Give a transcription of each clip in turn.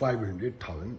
500,000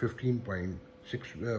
15.6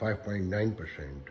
5.9%,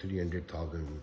300,000,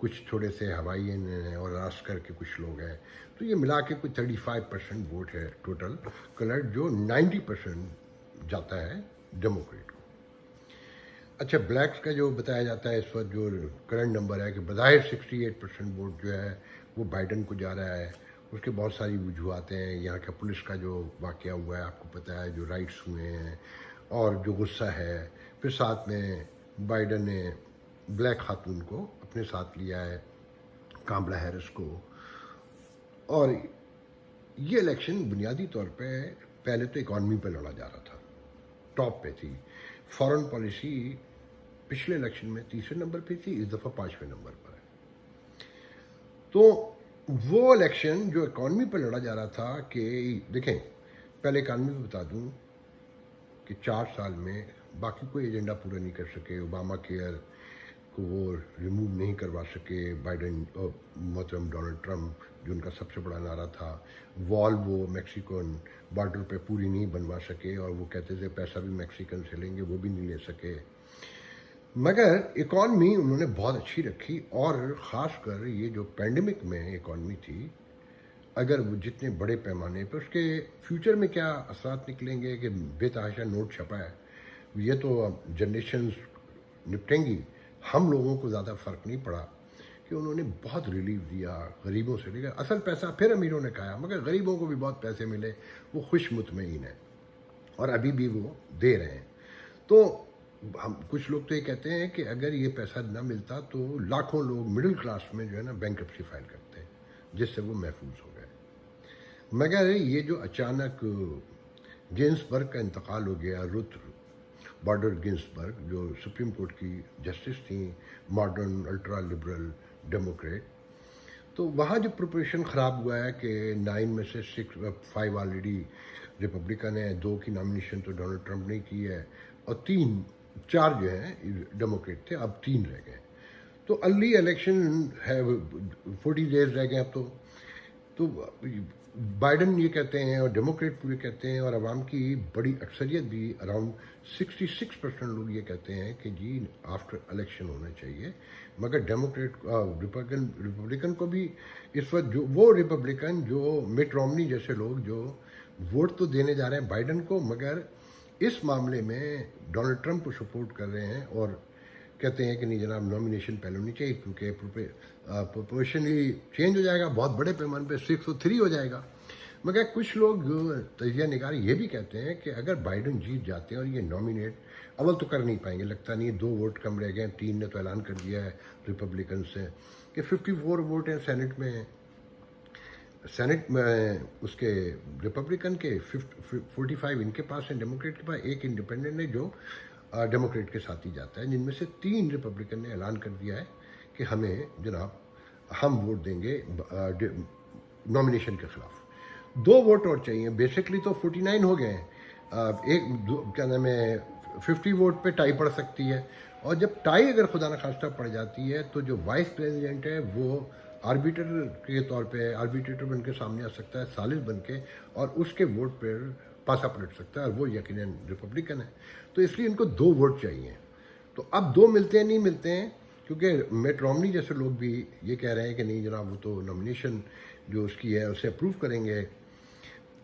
کچھ تھوڑے سے ہوائین ہیں اور راسکر کے کچھ لوگ ہیں. تو یہ ملا کے کوئی 35% ووٹ ہے ٹوٹل کلرڈ، جو 90% جاتا ہے ڈیموکریٹ کو. اچھا، بلیکس کا جو بتایا جاتا ہے اس وقت جو کرنٹ نمبر ہے کہ بظاہر 68% ووٹ جو ہے وہ بائیڈن کو جا رہا ہے. اس کے بہت ساری وجوہات ہیں. یہاں کا پولیس کا جو واقعہ ہوا ہے آپ کو پتہ ہے، جو رائٹس ہوئے ہیں اور جو غصہ ہے. پھر ساتھ میں بائیڈن نے بلیک خاتون کو اپنے ساتھ لیا ہے، کاملا ہیرس کو. اور یہ الیکشن بنیادی طور پہ پہلے تو اکانومی پہ لڑا جا رہا تھا، ٹاپ پہ تھی. فارن پالیسی پچھلے الیکشن میں تیسرے نمبر پہ تھی، اس دفعہ 5ویں نمبر پر ہے. تو وہ الیکشن جو اکانومی پہ لڑا جا رہا تھا کہ دیکھیں، پہلے اکانومی پہ بتا دوں کہ 4 سال میں باقی کوئی ایجنڈا پورا نہیں کر سکے. اوباما کیئر کو وہ ریموو نہیں کروا سکے بائیڈن اور محترم ڈونلڈ ٹرمپ، جو ان کا سب سے بڑا نعرہ تھا. وال وہ میکسیکن بارڈر پہ پوری نہیں بنوا سکے، اور وہ کہتے تھے پیسہ بھی میکسیکن سے لیں گے، وہ بھی نہیں لے سکے. مگر اکانومی انہوں نے بہت اچھی رکھی. اور خاص کر یہ جو پینڈیمک میں اکانومی تھی، اگر وہ جتنے بڑے پیمانے پہ اس کے فیوچر میں کیا اثرات نکلیں گے کہ بے تحاشا نوٹ چھپا ہے، یہ تو اب جنریشنز نپٹیں گی. ہم لوگوں کو زیادہ فرق نہیں پڑا کہ انہوں نے بہت ریلیف دیا غریبوں سے لے کر. اصل پیسہ پھر امیروں نے کھایا، مگر غریبوں کو بھی بہت پیسے ملے، وہ خوش مطمئن ہیں اور ابھی بھی وہ دے رہے ہیں. تو ہم کچھ لوگ تو یہ کہتے ہیں کہ اگر یہ پیسہ نہ ملتا تو لاکھوں لوگ مڈل کلاس میں جو ہے نا بینکرپسی فائل کرتے ہیں، جس سے وہ محفوظ ہو گئے. مگر یہ جو اچانک گنسبرگ کا انتقال ہو گیا، رتھ بارڈر گنسبرگ، جو سپریم کورٹ کی جسٹس تھیں، ماڈرن الٹرا لبرل ڈیموکریٹ. تو وہاں جو پریپریشن خراب ہوا ہے کہ 9 میں سے 5 آلریڈی ریپبلکن ہیں، 2 کی نامینیشن تو ڈونلڈ ٹرمپ نے کی ہے، اور 4 جو ہیں ڈیموکریٹ تھے، اب 3 رہ گئے. تو ارلی الیکشن ہے، 40 ڈیز رہ گئے اب. تو بائیڈن یہ کہتے ہیں اور ڈیموکریٹ پورے کہتے ہیں، اور عوام کی بڑی اکثریت بھی اراؤنڈ 66% لوگ یہ کہتے ہیں کہ جی آفٹر الیکشن ہونا چاہیے. مگر ڈیموکریٹ ریپبلکن کو بھی اس وقت جو وہ ریپبلکن جو مٹ رومنی جیسے لوگ جو ووٹ تو دینے جا رہے ہیں بائیڈن کو، مگر اس معاملے میں ڈونلڈ ٹرمپ کو سپورٹ کر رہے ہیں اور کہتے ہیں کہ نہیں جناب، نامینیشن پہلے ہونی چاہیے کیونکہ پروپورشنلی چینج ہو جائے گا، بہت بڑے پیمانے پہ 603 ہو جائے گا. مگر کچھ لوگ تجزیہ نگار یہ بھی کہتے ہیں کہ اگر بائیڈن جیت جاتے ہیں اور یہ نامینیٹ اول تو کر نہیں پائیں گے، لگتا نہیں ہے. 2 ووٹ کم رہ گئے ہیں، 3 نے تو اعلان کر دیا ہے ریپبلکن سے کہ 54 ووٹ ہیں سینٹ میں اس کے ریپبلکن کے 45 ان کے پاس ہیں، ڈیموکریٹ کے پاس 1 انڈیپینڈنٹ ہے جو ڈیموکریٹ کے ساتھ ہی جاتا ہے، جن میں سے 3 ریپبلکن نے اعلان کر دیا ہے کہ ہمیں جناب ہم ووٹ دیں گے نامینیشن کے خلاف. 2 ووٹ اور چاہیے. بیسکلی تو 49 ہو گئے ہیں. کیا نام ہے، 50 ووٹ پہ ٹائی پڑ سکتی ہے، اور جب ٹائی اگر خدا نخواستہ پڑ جاتی ہے تو جو وائس پریزیڈنٹ ہے وہ آربیٹر کے طور پہ آربیٹریٹر بن کے سامنے آ سکتا ہے، ثالث بن کے، اور اس کے ووٹ پہ پاسا پلٹ سکتا ہے، اور وہ یقیناً ریپبلکن ہے. تو اس لیے ان کو 2 ووٹ چاہیے. تو اب 2 ملتے ہیں نہیں ملتے ہیں، کیونکہ مٹ رومنی جیسے لوگ بھی یہ کہہ رہے ہیں کہ نہیں جناب وہ تو نامینیشن جو اس کی ہے اسے اپروو کریں گے.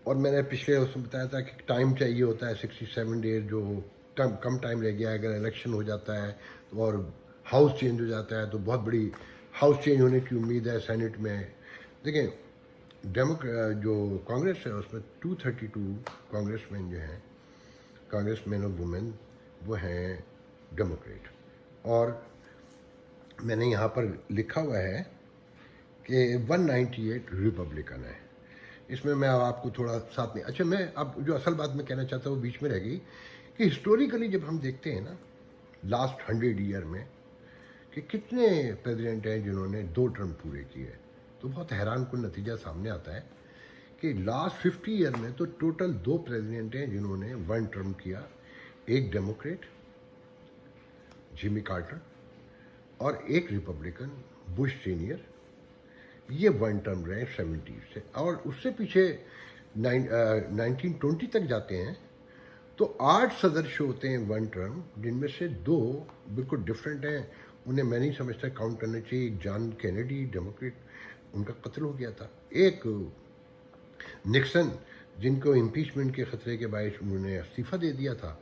اور میں نے پچھلے اس میں بتایا تھا کہ ٹائم چاہیے ہوتا ہے 67 ڈیز، جو کم ٹائم رہ گیا ہے. اگر الیکشن ہو جاتا ہے اور ہاؤس چینج ہو جاتا ہے تو بہت بڑی ہاؤس چینج ہونے کی امید ہے سینٹ میں. دیکھیں جو کانگریس ہے اس میں 232 کانگریس مین جو ہیں، کانگریس مین اور وومن، وہ ہیں ڈیموکریٹ. اور میں نے یہاں پر لکھا ہوا ہے کہ 198 ریپبلکن ہے. اس میں آپ کو تھوڑا ساتھ نہیں. اچھا، میں اب جو اصل بات میں کہنا چاہتا ہوں وہ بیچ میں رہ گئی کہ ہسٹوریکلی جب ہم دیکھتے ہیں نا لاسٹ 100 ایئر میں کہ کتنے پریزیڈنٹ ہیں جنہوں نے 2 ٹرم پورے کیے، تو بہت حیران کن نتیجہ سامنے آتا ہے کہ لاسٹ 50 ایئر میں تو ٹوٹل 2 پریزیڈنٹ ہیں جنہوں نے 1 ٹرم کیا. ایک ڈیموکریٹ جیمی کارٹر اور ایک ریپبلکن بش سینئر. یہ 1 ٹرم رہے 70 سے، اور اس سے پیچھے 1920 تک جاتے ہیں تو 8 صدر شو ہوتے ہیں 1 ٹرم، جن میں سے 2 بالکل ڈفرینٹ ہیں. انہیں میں نہیں سمجھتا کاؤنٹ کرنا چاہیے. جان کینیڈی ڈیموکریٹ, ان کا قتل ہو گیا تھا. ایک نکسن جن کو امپیچمنٹ کے خطرے کے باعث انہوں نے استعفیٰ دے دیا تھا.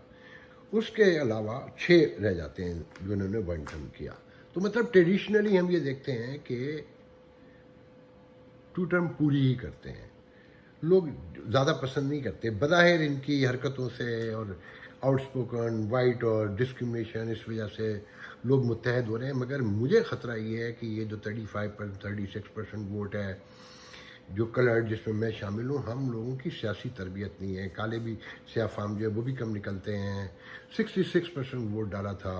اس کے علاوہ 6 رہ جاتے ہیں جنہوں نے ون ٹرم کیا. تو مطلب ٹریڈیشنلی ہم یہ دیکھتے ہیں کہ 2 ٹرم پوری ہی کرتے ہیں. لوگ زیادہ پسند نہیں کرتے بظاہر ان کی حرکتوں سے, اور آؤٹ اسپوکن وائٹ اور ڈسکرمنیشن, اس وجہ سے لوگ متحد ہو رہے ہیں. مگر مجھے خطرہ یہ ہے کہ یہ جو 35% 36% ووٹ ہے جو کلرڈ, جس میں شامل ہوں, ہم لوگوں کی سیاسی تربیت نہیں ہے. کالے بھی سیاہ فام جو ہے وہ بھی کم نکلتے ہیں. 66% ووٹ ڈالا تھا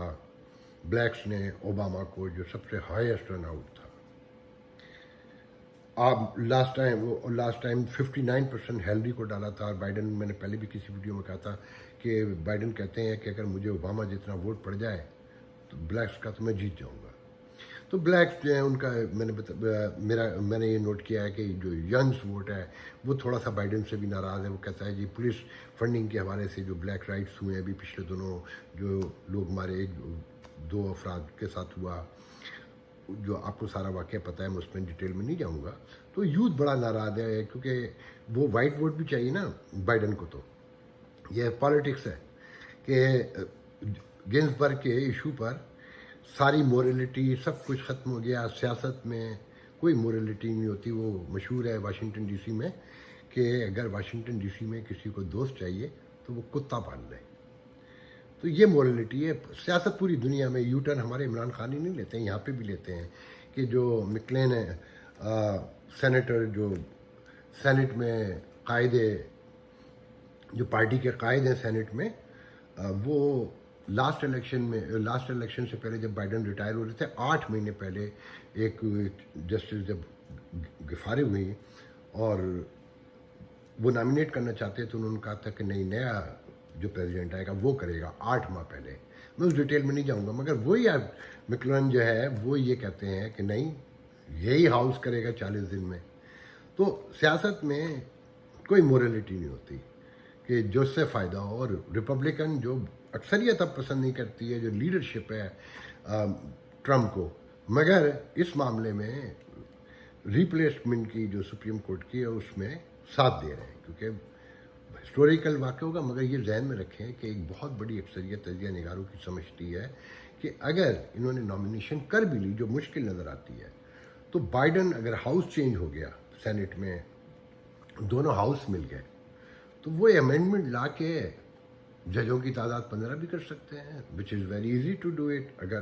بلیکس نے اوباما کو, جو سب سے ہائیسٹ ٹرن آؤٹ تھا. آپ لاسٹ ٹائم 59% ہیلری کو ڈالا تھا. بائیڈن, میں نے پہلے بھی کسی ویڈیو میں کہا تھا کہ بائیڈن کہتے ہیں کہ اگر مجھے اوباما جتنا ووٹ پڑ جائے تو بلیکس کا تو میں جیت جاؤں گا. تو بلیکس جو ہے ان کا, میں نے یہ نوٹ کیا ہے کہ جو ینگس ووٹ ہے وہ تھوڑا سا بائیڈن سے بھی ناراض ہے. وہ کہتا ہے جی پولیس فنڈنگ کے حوالے سے جو بلیک رائٹس ہوئے ہیں ابھی پچھلے دنوں, جو لوگ مارے, 2 افراد کے ساتھ ہوا, جو آپ کو سارا واقعہ پتہ ہے, میں اس میں ڈیٹیل میں نہیں جاؤں گا. تو یوتھ بڑا ناراض ہے کیونکہ وہ وائٹ ووٹ بھی چاہیے نا بائیڈن کو. تو یہ پالیٹکس ہے کہ گنزبرگ کے ایشو پر ساری مورلٹی سب کچھ ختم ہو گیا. سیاست میں کوئی مورلٹی نہیں ہوتی. وہ مشہور ہے واشنگٹن ڈی سی میں کہ اگر واشنگٹن ڈی سی میں کسی کو دوست چاہیے تو وہ کتا پال لے. تو یہ مورلٹی ہے. سیاست پوری دنیا میں, یو ٹرن ہمارے عمران خان ہی نہیں لیتے ہیں, یہاں پہ بھی لیتے ہیں کہ جو مکلین ہے سینیٹر, جو سینٹ میں قائد, جو پارٹی کے قائد ہیں سینٹ میں, وہ لاسٹ الیکشن سے پہلے جب بائیڈن ریٹائر ہو رہے تھے 8 مہینے پہلے ایک جسٹس جب فارغ ہوئی اور وہ نامینیٹ کرنا چاہتے تو انہوں نے کہا تھا کہ نہیں, نیا جو پریزیڈنٹ آئے گا وہ کرے گا 8 ماہ پہلے. میں اس ڈیٹیل میں نہیں جاؤں گا, مگر وہی مکلن جو ہے وہ یہ کہتے ہیں کہ نہیں, یہی ہاؤس کرے گا 40 دن میں. تو سیاست میں کوئی مورلٹی نہیں ہوتی کہ جو اس سے فائدہ ہو. اور ریپبلکن جو اکثریت اب پسند نہیں کرتی ہے جو لیڈرشپ ہے ٹرمپ کو, مگر اس معاملے میں ریپلیسمنٹ کی جو سپریم کورٹ کی ہے اس میں ساتھ دے رہے ہیں, کیونکہ ہسٹوریکل واقع ہوگا. مگر یہ ذہن میں رکھیں کہ ایک بہت بڑی اکثریت تجزیہ نگاروں کی سمجھتی ہے کہ اگر انہوں نے نامینیشن کر بھی لی, جو مشکل نظر آتی ہے, تو بائیڈن اگر ہاؤس چینج ہو گیا, سینٹ میں دونوں ہاؤس مل گئے, تو وہ امینڈمنٹ لا کے ججوں کی تعداد 15 بھی کر سکتے ہیں, which is very easy to do it. اگر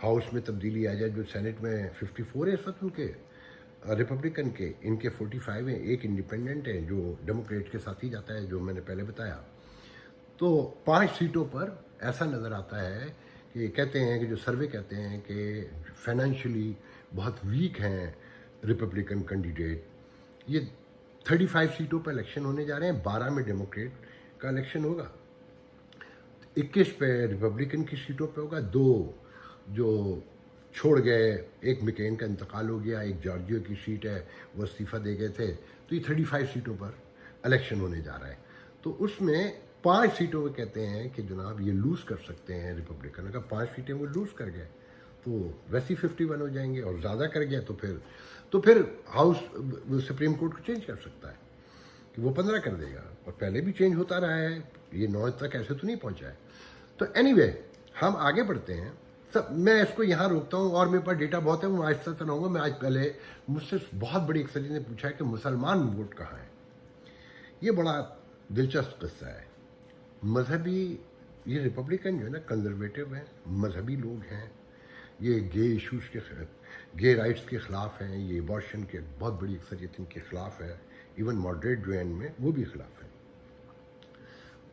ہاؤس میں تبدیلی آ جائے, جو سینٹ میں 54 ہے اس وقت ان کے ریپبلکن کے, ان کے 45 ہیں, ایک انڈیپینڈنٹ ہے جو ڈیموکریٹ کے ساتھ ہی جاتا ہے, جو میں نے پہلے بتایا. تو 5 سیٹوں پر ایسا نظر آتا ہے کہ کہتے ہیں کہ جو سروے کہتے ہیں کہ فائنینشلی بہت ویک ہیں ریپبلکن کینڈیڈیٹ. یہ 35 سیٹوں پر الیکشن ہونے جا رہے ہیں, 12 میں ڈیموکریٹ کا الیکشن ہوگا, 21 پہ ریپبلکن کی سیٹوں پہ ہوگا. 2 جو چھوڑ گئے, ایک مکین کا انتقال ہو گیا, ایک جارجیا کی سیٹ ہے وہ استعفیٰ دے گئے تھے. تو یہ 35 سیٹوں پر الیکشن ہونے جا رہا ہے. تو اس میں 5 سیٹوں پہ کہتے ہیں کہ جناب یہ لوز کر سکتے ہیں ریپبلکن. اگر 5 سیٹیں وہ لوز کر گئے تو ویسے 51 ہو جائیں گے, اور زیادہ کر گیا تو پھر ہاؤس سپریم کورٹ کو چینج کر سکتا ہے کہ وہ 15 کر دے گا. اور پہلے بھی چینج ہوتا رہا ہے, یہ 9 تک ایسے تو نہیں پہنچا ہے. تو اینی وے ہم آگے بڑھتے ہیں. میں اس کو یہاں روکتا ہوں, اور میرے پاس ڈیٹا بہت ہے, میں آہستہ چلاؤں گا. میں آج پہلے مجھ سے بہت بڑی اکثریت نے پوچھا ہے کہ مسلمان ووٹ کہاں ہے. یہ بڑا دلچسپ قصہ ہے. مذہبی, یہ ریپبلکن جو ہے نا کنزرویٹو ہیں, مذہبی لوگ ہیں, یہ گے ایشوز کے گے رائٹس کے خلاف ہیں, یہ ایبارشن کے بہت بڑی اکثریت ان کے خلاف ہے. ایون ماڈریٹ جو ہیں ان میں وہ بھی خلاف ہیں.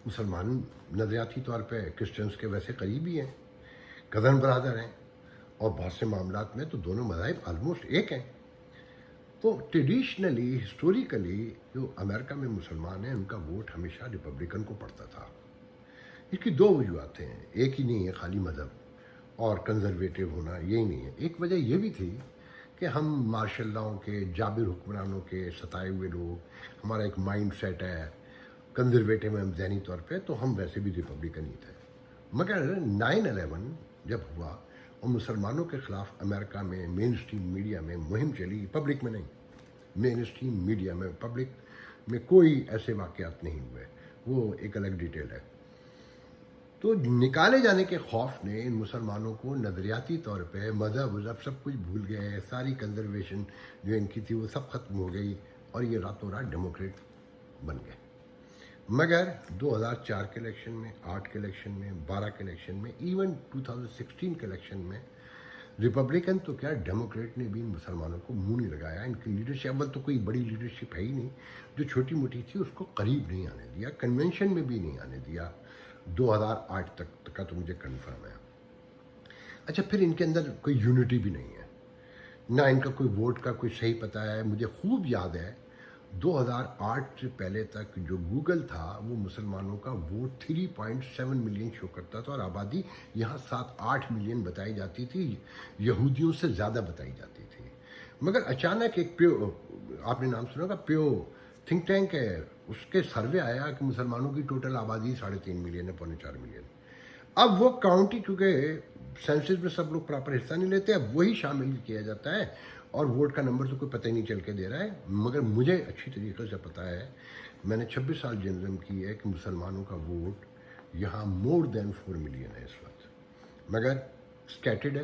مسلمان نظریاتی طور پہ کرسچنس کے ویسے قریبی ہیں, کزن برادر ہیں, اور بہت سے معاملات میں تو دونوں مذاہب آلموسٹ ایک ہیں. تو ٹریڈیشنلی ہسٹوریکلی جو امریکہ میں مسلمان ہیں ان کا ووٹ ہمیشہ ریپبلکن کو پڑتا تھا. اس کی 2 وجوہات ہیں, ایک ہی نہیں ہے خالی مذہب اور کنزرویٹو ہونا, یہی نہیں ہے. ایک وجہ یہ بھی تھی کہ ہم مارشل لاؤں کے جابر حکمرانوں کے ستائے ہوئے لوگ, ہمارا ایک مائنڈ سیٹ ہے کنزرویٹو میں ذہنی طور پہ, تو ہم ویسے بھی ریپبلکن ہی تھے. مگر 9/11 جب ہوا اور مسلمانوں کے خلاف امریکہ میں مین اسٹریم میڈیا میں مہم چلی، پبلک میں نہیں، مین اسٹریم میڈیا میں، پبلک میں کوئی ایسے واقعات نہیں ہوئے، وہ ایک الگ ڈیٹیل ہے۔ تو نکالے جانے کے خوف نے ان مسلمانوں کو نظریاتی طور پہ مذہب وذہب سب کچھ بھول گئے، ساری کنزرویشن جو ان کی تھی وہ سب ختم ہو گئی، اور یہ راتوں رات ڈیموکریٹ بن گئے۔ مگر 2004 کے الیکشن میں، 8 کے الیکشن میں، 12 کے الیکشن میں، ایون 2016 کے الیکشن میں ریپبلکن تو کیا ڈیموکریٹ نے بھی ان مسلمانوں کو منہ نہیں لگایا۔ ان کی لیڈرشپ، اول تو کوئی بڑی لیڈرشپ ہے ہی نہیں، جو چھوٹی موٹی تھی اس کو قریب نہیں آنے دیا، کنونشن میں بھی نہیں آنے دیا۔ 2008 تک کا تو مجھے کنفرم ہے۔ اچھا، پھر ان کے اندر کوئی یونٹی بھی نہیں ہے، نہ ان کا کوئی ووٹ کا کوئی صحیح پتہ ہے۔ مجھے خوب یاد ہے 2008 سے پہلے تک جو گوگل تھا وہ مسلمانوں کا ووٹ 3.7 ملین شو کرتا تھا، اور آبادی یہاں 7-8 ملین بتائی جاتی تھی، یہودیوں سے زیادہ بتائی جاتی تھی۔ مگر اچانک ایک پیو، آپ نے نام سنا ہوگا، پیو تھنک ٹینک ہے، اس کے سروے آیا کہ مسلمانوں کی ٹوٹل آبادی 3.5 ملین ہے، 3.25 ملین۔ اب وہ کاؤنٹی، کیونکہ سینسس میں سب لوگ پراپر حصہ نہیں لیتے، اب وہی شامل کیا جاتا ہے، اور ووٹ کا نمبر تو کوئی پتہ ہی نہیں چل کے دے رہا ہے۔ مگر مجھے اچھی طریقے سے پتہ ہے، میں نے 26 سال جرنلزم کی ہے، کہ مسلمانوں کا ووٹ یہاں مور دین 4 ملین ہے اس وقت، مگر اسکیٹرڈ ہے،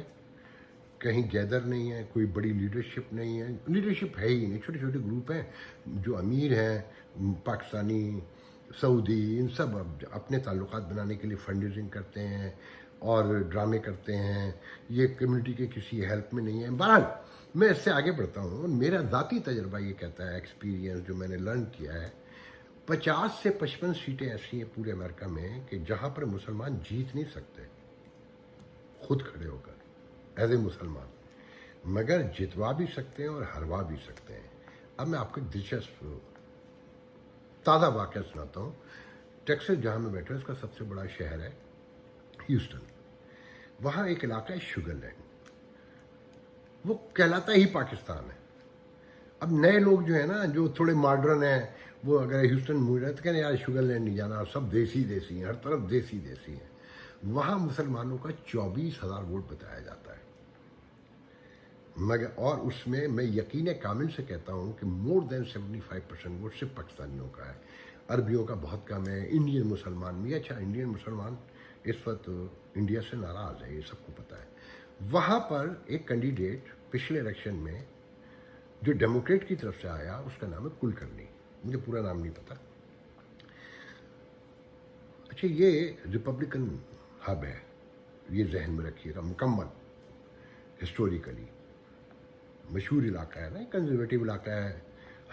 کہیں گیدر نہیں ہے، کوئی بڑی لیڈرشپ نہیں ہے، لیڈرشپ ہے ہی نہیں، چھوٹے چھوٹے گروپ ہیں جو امیر ہیں، پاکستانی، سعودی، ان سب اپنے تعلقات بنانے کے لیے فنڈ ریزنگ کرتے ہیں اور ڈرامے کرتے ہیں، یہ کمیونٹی کے کسی ہیلپ میں نہیں ہے۔ بہرحال میں اس سے آگے بڑھتا ہوں، میرا ذاتی تجربہ یہ کہتا ہے، ایکسپیرینس جو میں نے لرن کیا ہے، 50 سے 55 سیٹیں ایسی ہیں پورے امریکہ میں کہ جہاں پر مسلمان جیت نہیں سکتے خود کھڑے ہو کر ایز اے مسلمان، مگر جتوا بھی سکتے ہیں اور ہروا بھی سکتے ہیں۔ اب میں آپ کو ایک دلچسپ تازہ واقعہ سناتا ہوں۔ ٹیکسس جہاں میں بیٹھا، اس کا سب سے بڑا شہر ہے ہیوسٹن، وہاں ایک علاقہ ہے شوگر لینڈ، وہ کہلاتا ہی پاکستان ہے۔ اب نئے لوگ جو ہیں نا، جو تھوڑے ماڈرن ہیں، وہ اگر ہیوسٹن موو رہے تو کہنے یار شوگر لینڈ نہیں جانا، سب دیسی دیسی ہیں، ہر طرف دیسی دیسی ہیں۔ وہاں مسلمانوں کا 24,000 ووٹ بتایا جاتا ہے، مگر اور اس میں یقین کامل سے کہتا ہوں کہ مور دین 75% ووٹ صرف پاکستانیوں کا ہے، عربیوں کا بہت کم ہے، انڈین مسلمان بھی۔ اچھا، انڈین مسلمان اس وقت انڈیا سے ناراض ہے، یہ سب کو پتہ ہے۔ وہاں پر ایک کینڈیڈیٹ پچھلے الیکشن میں جو ڈیموکریٹ کی طرف سے آیا، اس کا نام ہے کلکرنی، مجھے پورا نام نہیں پتہ۔ اچھا، یہ ریپبلکن ہب ہے، یہ ذہن میں رکھیے گا، مکمل ہسٹوریکلی مشہور علاقہ ہے نا، کنزرویٹو علاقہ ہے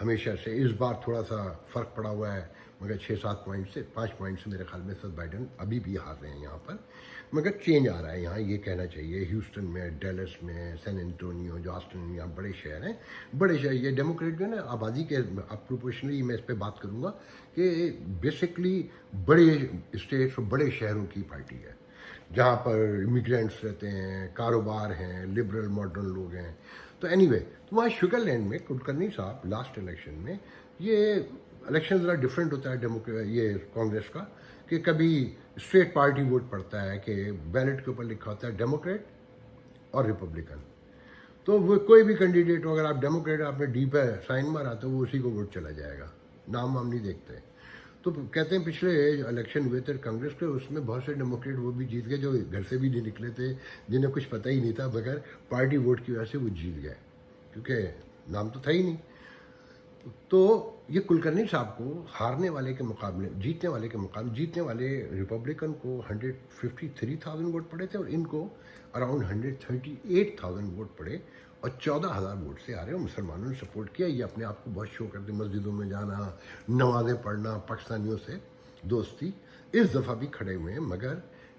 ہمیشہ سے۔ اس بار تھوڑا سا فرق پڑا ہوا ہے، مگر 6-7 پوائنٹ سے، 5 پوائنٹ سے میرے خیال میں سر بائیڈن ابھی بھی ہار رہے ہیں یہاں پر، مگر چینج آ رہا ہے یہاں، یہ کہنا چاہیے۔ ہیوسٹن میں، ڈیلس میں، سین انٹونیو، جاسٹن، یہاں بڑے شہر ہیں، بڑے شہر۔ یہ ڈیموکریٹ جو ہے نا، آبادی کے اب پروپورشنلی میں اس پہ بات کروں گا کہ بیسکلی بڑے اسٹیٹس اور بڑے شہروں کی پارٹی ہے، جہاں پر امیگرینٹس رہتے ہیں، کاروبار ہیں، لبرل ماڈرن لوگ ہیں۔ تو اینی وے، تو وہاں شوگر لینڈ میں کلکرنی صاحب لاسٹ الیکشن میں، یہ الیکشن ذرا ڈفرینٹ ہوتا ہے یہ کانگریس کا، کہ کبھی اسٹیٹ پارٹی ووٹ پڑتا ہے، کہ بیلٹ کے اوپر لکھا ہوتا ہے ڈیموکریٹ اور ریپبلکن، تو وہ کوئی بھی کینڈیڈیٹ ہو، اگر آپ ڈیموکریٹ آپ نے ڈی پہ سائن مارا تو وہ اسی کو ووٹ چلا جائے گا، نام وام نہیں دیکھتے۔ تو کہتے ہیں پچھلے جو الیکشن ہوئے تھے کانگریس کے، اس میں بہت سے ڈیموکریٹ وہ بھی جیت گئے جو گھر سے بھی نہیں نکلے تھے، جنہیں کچھ پتہ ہی نہیں تھا، مگر پارٹی ووٹ کی وجہ سے وہ جیت گئے، کیونکہ نام تو تھا ہی نہیں۔ تو یہ کلکرنی صاحب کو ہارنے والے کے مقابلے، جیتنے والے ریپبلکن کو 153,000 ووٹ پڑے تھے، اور ان کو اراؤنڈ 138,000 ووٹ پڑے، اور 14,000 ووٹ سے آ رہے، اور مسلمانوں نے سپورٹ کیا۔ یہ اپنے آپ کو بہت شو کرتے، مسجدوں میں جانا، نمازیں پڑھنا، پاکستانیوں سے دوستی۔ اس دفعہ بھی کھڑے ہوئے ہیں، مگر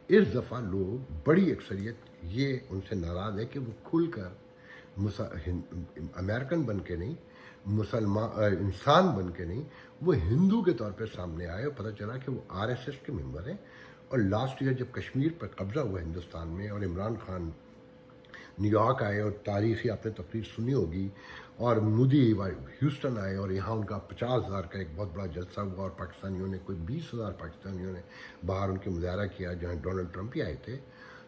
اس دفعہ لوگ بڑی اکثریت یہ ان سے ناراض ہے کہ وہ کھل کر امریکن بن کے نہیں، مسلمان انسان بن کے نہیں، وہ ہندو کے طور پہ سامنے آئے، اور پتہ چلا کہ وہ RSS کے ممبر ہیں۔ اور لاسٹ ایئر جب کشمیر پر قبضہ ہوا ہندوستان میں، اور عمران خان نیو یارک آئے، اور تاریخی آپ نے تقریر سنی ہوگی، اور مودی ہیوسٹن آئے، اور یہاں ان کا 50,000 کا ایک بہت بڑا جلسہ ہوا، اور پاکستانیوں نے کوئی 20,000 پاکستانیوں نے باہر ان کے مظاہرہ کیا، جہاں ڈونلڈ ٹرمپ ہی آئے تھے۔